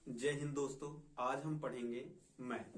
जय हिंद दोस्तों। आज हम पढ़ेंगे मैथ।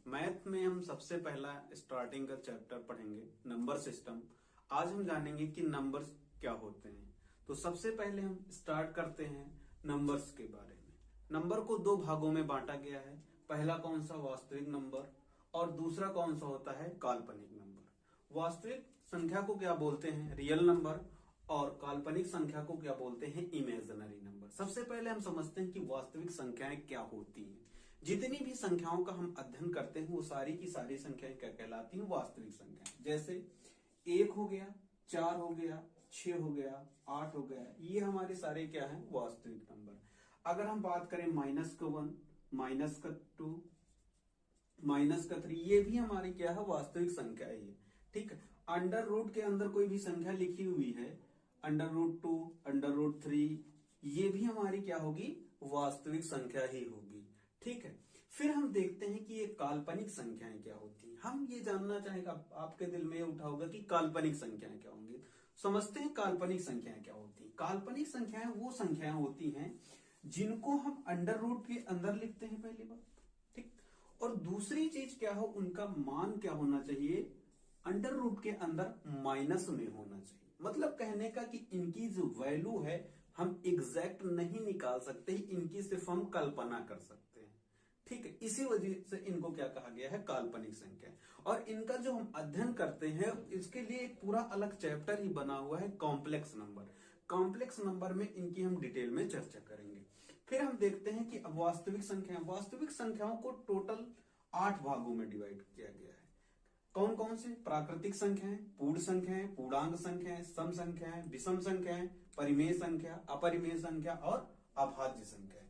मैथ में हम सबसे पहला स्टार्टिंग का चैप्टर पढ़ेंगे नंबर सिस्टम। आज हम जानेंगे कि नंबर्स क्या होते हैं। तो सबसे पहले हम स्टार्ट करते हैं नंबर्स के बारे में। नंबर को दो भागों में बांटा गया है। पहला कौन सा, वास्तविक नंबर, और दूसरा कौन सा होता है, काल्पनिक नंबर। वास्तविक संख्या को क्या बोलते हैं, रियल नंबर, और काल्पनिक संख्या को क्या बोलते हैं, इमेजिनरी नंबर। सबसे पहले हम समझते हैं कि वास्तविक संख्याएं क्या होती हैं। जितनी भी संख्याओं का हम अध्ययन करते हैं वो सारी की सारी संख्याएं क्या कहलाती हैं, वास्तविक संख्याएं। जैसे 1 हो गया, 4 हो गया, 6 हो गया, 8 हो गया, ये हमारे सारे क्या है, वास्तविक नंबर। अगर हम बात करें -1, -2, -3, ये भी हमारी क्या है, वास्तविक संख्या है। ठीक है। अंडर रूट के अंदर कोई भी संख्या लिखी हुई है, √2, √3, ये भी हमारी क्या होगी, वास्तविक संख्या ही होगी। ठीक है। फिर हम देखते हैं कि ये काल्पनिक संख्याएं क्या होती हैं। हम ये जानना चाहेंगे, आपके दिल में उठा होगा कि काल्पनिक संख्याएं क्या होंगी। समझते हैं काल्पनिक संख्याएं क्या होती हैं। काल्पनिक संख्याएं वो संख्याएं होती हैं जिनको हम अंडर रूट के अंदर लिखते हैं, पहली बात। ठीक। और दूसरी चीज क्या हो, उनका मान क्या होना चाहिए, अंडर रूट के अंदर माइनस में होना चाहिए। मतलब कहने का कि इनकी जो वैल्यू है हम एग्जैक्ट नहीं निकाल सकते, इनकी सिर्फ हम कल्पना कर सकते हैं। ठीक है। इसी वजह से इनको क्या कहा गया है, काल्पनिक संख्या। और इनका जो हम अध्ययन करते हैं इसके लिए एक पूरा अलग चैप्टर ही बना हुआ है, कॉम्प्लेक्स नंबर। कॉम्प्लेक्स नंबर में इनकी हम डिटेल में चर्चा करेंगे। फिर हम देखते हैं कि अब वास्तविक संख्याओं को टोटल 8 भागों में डिवाइड किया गया है। कौन कौन से, प्राकृतिक संख्याएं, पूर्ण संख्याएं, पूर्णांक संख्याएं, सम संख्याएं, विषम संख्याएं, परिमेय संख्या, अपरिमेय संख्या और अभाज्य संख्याएं।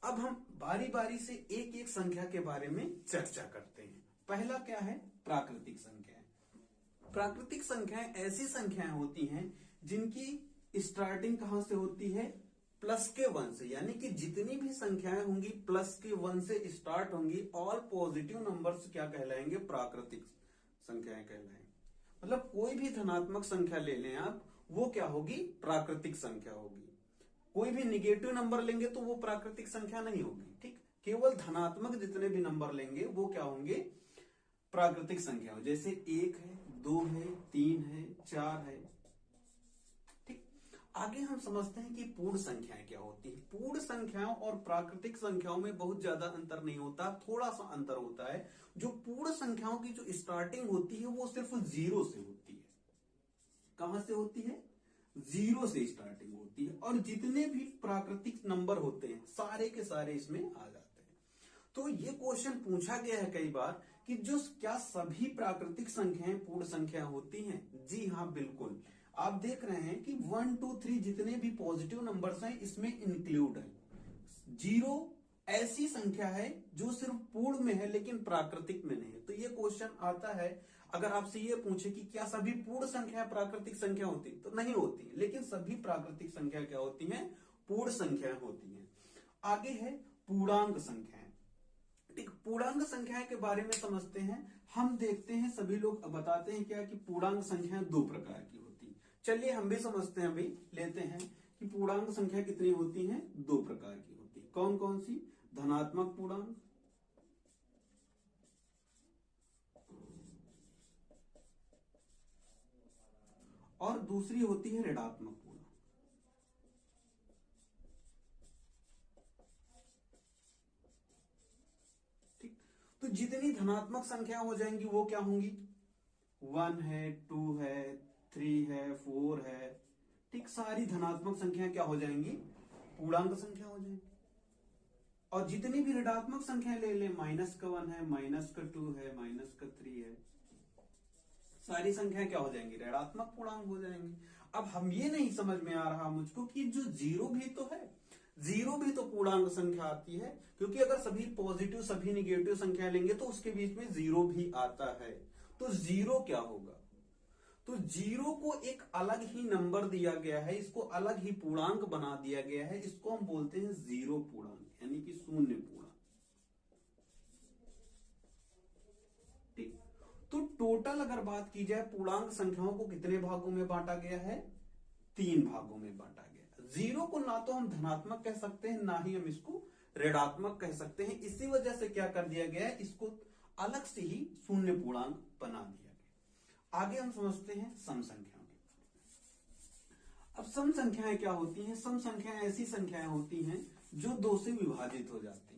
अब हम बारी बारी से एक एक संख्या के बारे में चर्चा करते हैं। पहला क्या है, प्राकृतिक संख्याएं। प्राकृतिक संख्याएं ऐसी संख्याएं होती हैं जिनकी स्टार्टिंग कहां से होती है, +1 से। यानी कि जितनी भी संख्याएं होंगी +1 से स्टार्ट होंगी। ऑल पॉजिटिव नंबर्स क्या कहलाएंगे, प्राकृतिक संख्याएं कहलाएंगे। मतलब कोई भी धनात्मक संख्या ले लें आप, वो क्या होगी, प्राकृतिक संख्या होगी। कोई भी निगेटिव नंबर लेंगे तो वो प्राकृतिक संख्या नहीं होगी। ठीक। केवल धनात्मक जितने भी नंबर लेंगे वो क्या होंगे, प्राकृतिक संख्या। जैसे 1 है, 2 है, 3 है, 4 है। ठीक। आगे हम समझते हैं कि पूर्ण संख्याएं क्या होती है। पूर्ण संख्याओं और प्राकृतिक संख्याओं में बहुत ज्यादा अंतर नहीं होता, थोड़ा सा अंतर होता है। जो पूर्ण संख्याओं की जो स्टार्टिंग होती है वो सिर्फ 0 से होती है। कहां से होती है, 0 से स्टार्टिंग होती है। और जितने भी प्राकृतिक नंबर होते हैं सारे के सारे इसमें आ जाते हैं। तो ये क्वेश्चन पूछा गया है कई बार कि जो क्या सभी प्राकृतिक संख्याएं पूर्ण संख्या होती हैं। जी हाँ, बिल्कुल। आप देख रहे हैं कि 1, 2, 3 जितने भी पॉजिटिव नंबर्स हैं इसमें इंक्लूड है। 0 ऐसी संख्या है जो सिर्फ पूर्ण में है लेकिन प्राकृतिक में नहीं है। तो ये क्वेश्चन आता है, अगर आपसे ये पूछे कि क्या सभी पूर्ण संख्या प्राकृतिक संख्या होती, तो नहीं होती, लेकिन सभी प्राकृतिक संख्या क्या होती हैं, पूर्ण संख्याएं होती हैं। आगे है पूर्णांक संख्याएं। ठीक। पूर्णांक संख्याएं के बारे में समझते हैं। हम देखते हैं सभी लोग बताते हैं क्या कि पूर्णांक संख्याएं 2 प्रकार की होती है। चलिए हम भी समझते हैं, अभी लेते हैं कि पूर्णांक संख्या कितनी होती हैं, 2 प्रकार की होती है। कौन कौन सी, धनात्मक पूर्णांक और दूसरी होती है ऋणात्मक पूर्णांक। ठीक। तो जितनी धनात्मक संख्या हो जाएंगी वो क्या होंगी, 1 है, 2 है, 3 है, 4 है। ठीक। सारी धनात्मक संख्या क्या हो जाएंगी, पूर्णांक संख्या हो जाएंगी। और जितनी भी ऋणात्मक संख्या ले लें, -1 है, -2 है, -3 है, सारी संख्या क्या हो जाएंगी, ऋणात्मक पूर्णांक हो जाएंगी। अब हम ये नहीं समझ में आ रहा मुझको कि जो 0 भी तो है, 0 भी तो पूर्णांक संख्या आती है। क्योंकि अगर सभी पॉजिटिव सभी निगेटिव संख्या लेंगे तो उसके बीच में 0 भी आता है। तो 0 क्या होगा, तो 0 को एक अलग ही नंबर दिया गया है, इसको अलग ही पूर्णांक बना दिया गया है। इसको हम बोलते हैं 0 पूर्णांक, यानी कि शून्य पूर्णांक। ठीक। तो टोटल अगर बात की जाए पूर्णांक संख्याओं को कितने भागों में बांटा गया है, 3 भागों में बांटा गया। 0 को ना तो हम धनात्मक कह सकते हैं ना ही हम इसको ऋणात्मक कह सकते हैं। इसी वजह से क्या कर दिया गया है, इसको अलग से ही शून्य पूर्णांक बना दिया गया। आगे हम समझते हैं सम संख्याओं के। अब सम संख्याएं क्या होती हैं? सम संख्याएं ऐसी संख्याएं होती हैं जो 2 से विभाजित हो जाती हैं।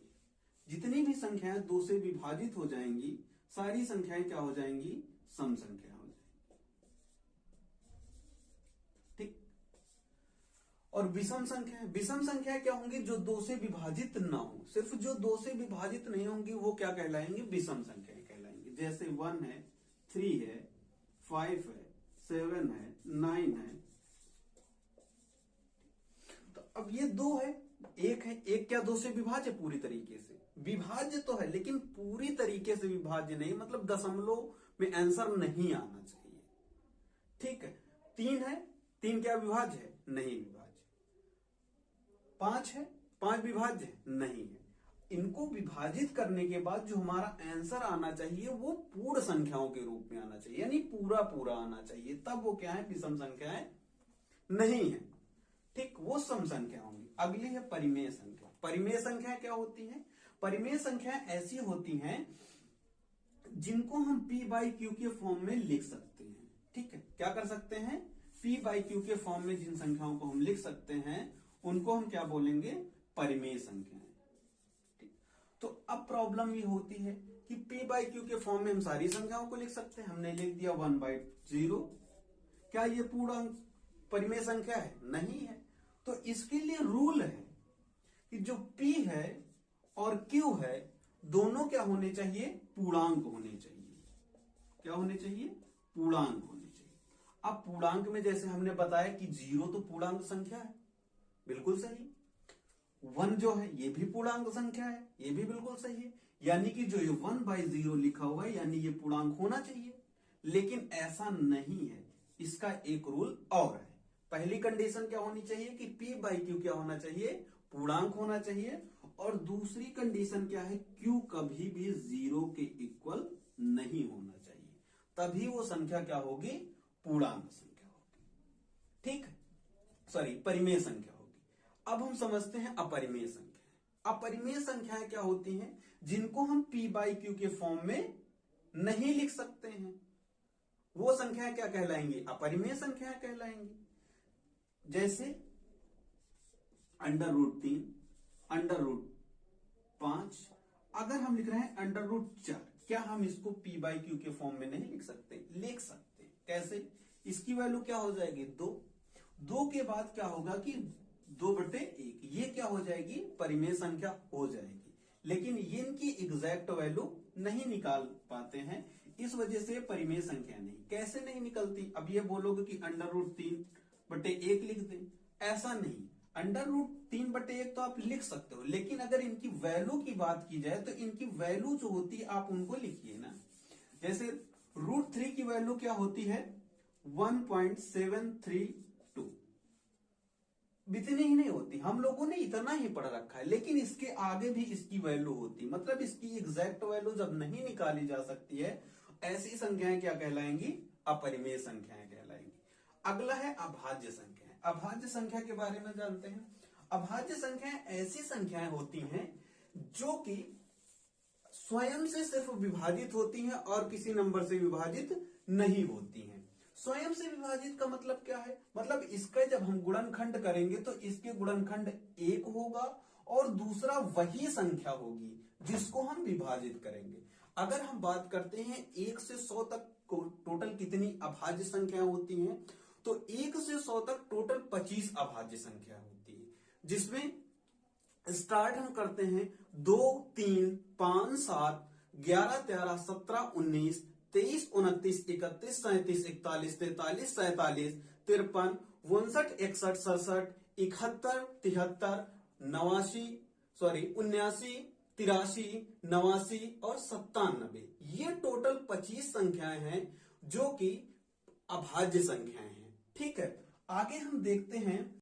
जितनी भी संख्याएं 2 से विभाजित हो जाएंगी, सारी संख्याएं क्या हो जाएंगी? सम संख्या हो जाएंगी। ठीक। और विषम संख्या क्या होंगी? जो 2 से विभाजित ना हो। सिर्फ जो 2 से विभाजित नहीं होंगी वो क्या कहलाएंगे? विषम संख्याएं कहलाएंगी। जैसे 1 है, 3 है, 5 है, 7 है, 9 है। तो अब ये 2 है, 1 है। 1 क्या 2 से विभाज्य? पूरी तरीके से विभाज्य तो है, लेकिन पूरी तरीके से विभाज्य नहीं, मतलब दशमलव में आंसर नहीं आना चाहिए। ठीक है। 3 है, 3 क्या विभाज्य है? नहीं विभाज्य। 5 है, 5 विभाज्य है? नहीं है। इनको विभाजित करने के बाद जो हमारा आंसर आना चाहिए वो पूर्ण संख्याओं के रूप में आना चाहिए, यानी पूरा पूरा आना चाहिए, तब वो क्या है? विषम संख्याएं नहीं है। ठीक, वो सम संख्या होंगी। अगली है परिमेय संख्या। परिमेय संख्या क्या होती है? परिमेय संख्याएं ऐसी होती हैं जिनको हम p बाई क्यू के फॉर्म में लिख सकते हैं। ठीक है, क्या कर सकते हैं? p बाई क्यू के फॉर्म में जिन संख्याओं को हम लिख सकते हैं उनको हम क्या बोलेंगे? परिमेय संख्याएं। ठीक, तो अब प्रॉब्लम ये होती है कि p बाई क्यू के फॉर्म में हम सारी संख्याओं को लिख सकते हैं। हमने लिख दिया 1/0। क्या ये पूर्ण परिमेय संख्या है? नहीं है। तो इसके लिए रूल है कि जो p है और q है दोनों क्या होने चाहिए? पूर्णांक होने चाहिए। क्या होने चाहिए? पूर्णांक होने चाहिए। अब पूर्णांक में जैसे हमने बताया कि 0 तो पूर्णांक संख्या है, बिल्कुल सही। 1 जो है ये भी पूर्णांक संख्या है, ये भी बिल्कुल सही है। यानी कि जो ये 1/0 लिखा हुआ है यानी ये पूर्णांक होना चाहिए, लेकिन ऐसा नहीं है। इसका एक रूल और है। पहली कंडीशन क्या होनी चाहिए कि p बाई क्यू क्या होना चाहिए? पूर्णांक होना चाहिए। और दूसरी कंडीशन क्या है? q कभी भी 0 के इक्वल नहीं होना चाहिए, तभी वो संख्या क्या होगी? पूर्णांक संख्या होगी। ठीक है, सॉरी, परिमेय संख्या होगी। अब हम समझते हैं अपरिमेय संख्या। अपरिमेय संख्याएं क्या होती हैं? जिनको हम p बाई क्यू के फॉर्म में नहीं लिख सकते हैं, वो संख्याएं क्या कहलाएंगी? अपरिमेय संख्याएं कहलाएंगी। जैसे √3, √5। अगर हम लिख रहे हैं √4, क्या हम इसको p बाई क्यू के फॉर्म में नहीं लिख सकते? लिख सकते। कैसे? इसकी वैल्यू क्या हो जाएगी? 2। 2 के बाद क्या होगा कि 2/1, ये क्या हो जाएगी? परिमेय संख्या हो जाएगी। लेकिन ये इनकी एग्जैक्ट वैल्यू नहीं निकाल पाते हैं, इस वजह से परिमेय संख्या नहीं। कैसे नहीं निकलती? अब ये बोलोगे कि √3/1 लिख दें, ऐसा नहीं। √3/1 तो आप लिख सकते हो, लेकिन अगर इनकी वैल्यू की बात की जाए तो इनकी वैल्यू जो होती है आप उनको लिखिए ना। जैसे √3 की वैल्यू क्या होती है? 1.732। इतनी ही नहीं होती, हम लोगों ने इतना ही पढ़ रखा है, लेकिन इसके आगे भी इसकी वैल्यू होती। मतलब इसकी एग्जैक्ट वैल्यू जब नहीं निकाली जा सकती है, ऐसी संख्याएं क्या कहलाएंगी? अपरिमेय संख्याएं कहलाएंगी। अगला है अभाज्य संख्याएं। अभाज्य संख्या के बारे में जानते हैं। अभाज्य संख्याएं ऐसी संख्याएं होती हैं जो कि स्वयं से सिर्फ विभाजित होती हैं और किसी नंबर से विभाजित नहीं होती हैं। स्वयं से विभाजित का मतलब क्या है? मतलब इसका जब हम गुणनखंड करेंगे तो इसके गुणनखंड 1 होगा और दूसरा वही संख्या होगी जिसको हम विभाजित करेंगे। अगर हम बात करते हैं 1 से 100 तक टोटल कितनी अभाज्य संख्या होती हैं, तो 1 से 100 तक टोटल 25 अभाज्य संख्या होती है, जिसमें स्टार्ट हम करते हैं 2, 3, 5, 7, 11, 13, 17, 19, 23, 29, 31, 37, 41, 43, 47, 53, 59, 61, 67, 71, 73, 89, 83, 89 और 97। ये टोटल 25 संख्याएं हैं जो कि अभाज्य संख्याएं हैं। ठीक है, आगे हम देखते हैं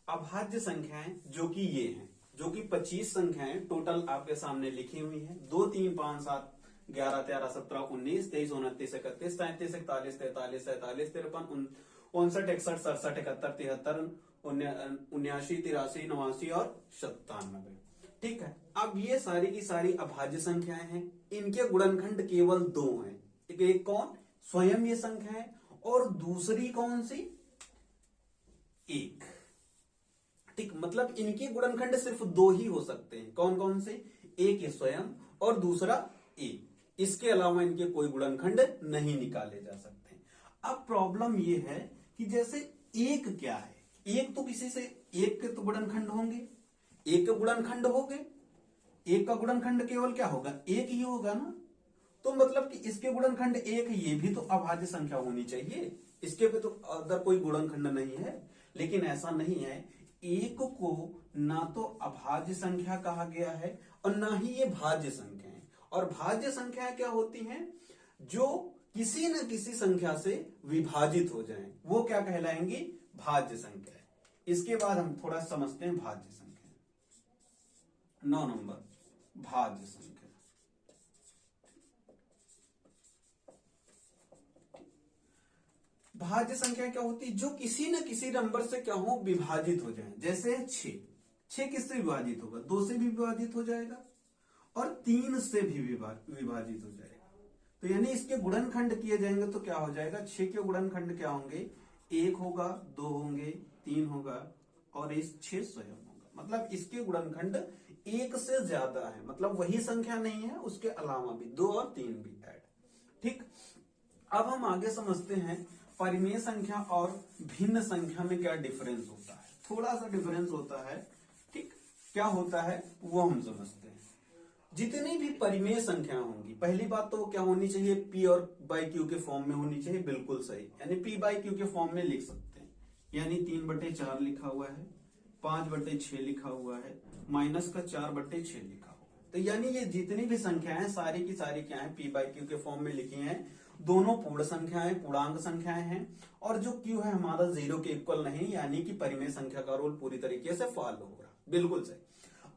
अभाज्य संख्याएं जो कि ये हैं, जो कि 25 संख्याएं टोटल आपके सामने लिखी हुई हैं। 2, 3, 5, 7, 11, 13, 17, 19, 23, 29, 31, 33, 41, 43, 47, 53, 59, 61, 67, 71, 73, 79, 83, 89 और 97। ठीक है। अब ये सारी की सारी अभाज्य संख्याएं हैं, इनके गुणनखंड केवल दो हैं। एक कौन? स्वयं ये संख्या है, और दूसरी कौन सी? एक। ठीक, मतलब इनके गुणनखंड सिर्फ दो ही हो सकते हैं। कौन कौन से? एक ये स्वयं और दूसरा एक। इसके अलावा इनके कोई गुणनखंड नहीं निकाले जा सकते। अब प्रॉब्लम ये है कि जैसे एक क्या है, एक तो किसी से एक के तो गुणनखंड होंगे, एक के गुणनखंड हो गए, एक का गुणनखंड केवल क्या होगा? एक ही होगा ना। तो मतलब कि इसके गुणनखंड एक, ये भी तो अभाज्य संख्या होनी चाहिए, इसके पे तो अदर कोई गुणनखंड नहीं है। लेकिन ऐसा नहीं है, एक को ना तो अभाज्य संख्या कहा गया है और ना ही ये भाज्य संख्या है। और भाज्य संख्या क्या होती हैं? जो किसी न किसी संख्या से विभाजित हो जाएं, वो क्या कहलाएंगी? भाज्य संख्या। इसके बाद हम थोड़ा समझते हैं भाज्य संख्या। 9 नंबर भाज्य संख्या। भाज्य संख्या क्या होती है? जो किसी न किसी नंबर से क्या हो? विभाजित हो जाए। जैसे 6 किससे विभाजित होगा? 2 से भी विभाजित हो जाएगा और 3 से भी विभाजित हो जाएगा। तो यानी इसके गुणनखंड किए जाएंगे तो क्या हो जाएगा? 6 के गुणनखंड क्या होंगे? 1 होगा, 2 होंगे, 3 होगा और इस 6 स्वयं होगा। मतलब इसके गुणनखंड 1 से ज्यादा है, मतलब वही संख्या नहीं है, उसके अलावा भी 2 और 3 भी ऐड। ठीक, अब हम आगे समझते हैं परिमेय संख्या और भिन्न संख्या में क्या डिफरेंस होता है। थोड़ा सा डिफरेंस होता है। ठीक, क्या होता है वो हम समझते हैं। जितनी भी परिमेय संख्या होंगी, पहली बात तो वो क्या होनी चाहिए? पी और बाई क्यू के फॉर्म में होनी चाहिए, बिल्कुल सही। यानी पी बाई क्यू के फॉर्म में लिख सकते हैं। यानी 3/4 लिखा हुआ है, 5/6 लिखा हुआ है, माइनस का 4/6 लिखा हुआ है। तो यानी ये जितनी भी संख्याएं सारी की सारी क्या है? पी बाई क्यू के फॉर्म में लिखी हैं। दोनों पूर्ण संख्याएं, पूर्णांक संख्याएं हैं, और जो क्यू है हमारा 0 के इक्वल नहीं, यानी कि परिमेय संख्या का रूल पूरी तरीके से फॉलो हो रहा। बिल्कुल सही।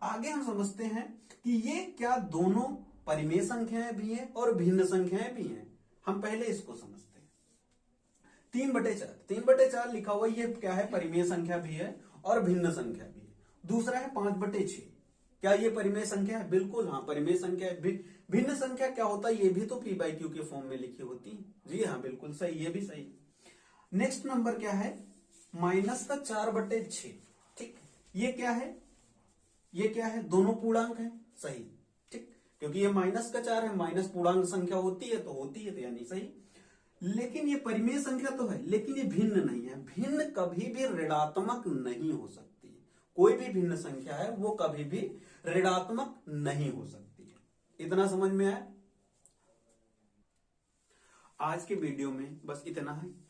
आगे हम समझते हैं कि ये क्या दोनों परिमेय संख्याएं भी हैं और भिन्न संख्याएं भी हैं। हम पहले इसको समझते हैं। 3/4 लिखा हुआ, ये क्या है? परिमेय संख्या भी है और भिन्न संख्या भी है। दूसरा है 5/6, क्या ये परिमेय संख्या है? बिल्कुल हाँ, परिमेय संख्या है। भिन्न संख्या क्या होता है? ये भी तो पी बाई क्यू के फॉर्म में लिखी होती है। जी हाँ, बिल्कुल सही, ये भी सही। नेक्स्ट नंबर क्या है? माइनस का 4/6। ठीक, ये क्या है? ये क्या है? दोनों पूर्णांक है, सही। ठीक, क्योंकि ये माइनस का 4 है, माइनस पूर्णांक संख्या होती है तो यानी सही। लेकिन ये परिमेय संख्या तो है, लेकिन ये भिन्न नहीं है। भिन्न कभी भी ऋणात्मक नहीं हो सकती। कोई भी भिन्न संख्या है वो कभी भी ऋणात्मक नहीं हो सकती है। इतना समझ में आया? आज के वीडियो में बस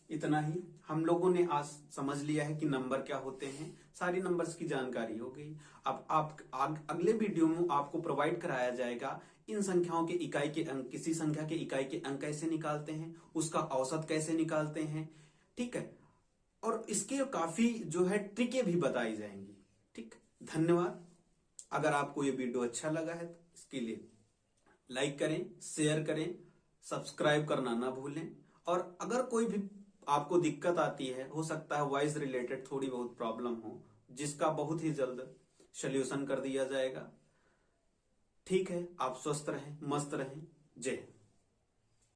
इतना ही हम लोगों ने आज समझ लिया है कि नंबर क्या होते हैं, सारी नंबर्स की जानकारी हो गई। अब आप अगले वीडियो में आपको प्रोवाइड कराया जाएगा इन संख्याओं के इकाई के अंक, किसी संख्या के इकाई के अंक कैसे निकालते हैं, उसका औसत कैसे निकालते हैं। ठीक है, और इसके काफी जो है ट्रिकें भी बताई जाएंगी। ठीक, धन्यवाद। अगर आपको ये वीडियो अच्छा लगा है तो इसके लिए लाइक करें, शेयर करें, सब्सक्राइब करना ना भूलें। और अगर कोई भी आपको दिक्कत आती है, हो सकता है वॉइस रिलेटेड थोड़ी बहुत प्रॉब्लम हो, जिसका बहुत ही जल्द सॉल्यूशन कर दिया जाएगा। ठीक है, आप स्वस्थ रहें, मस्त रहें। जय हिंद।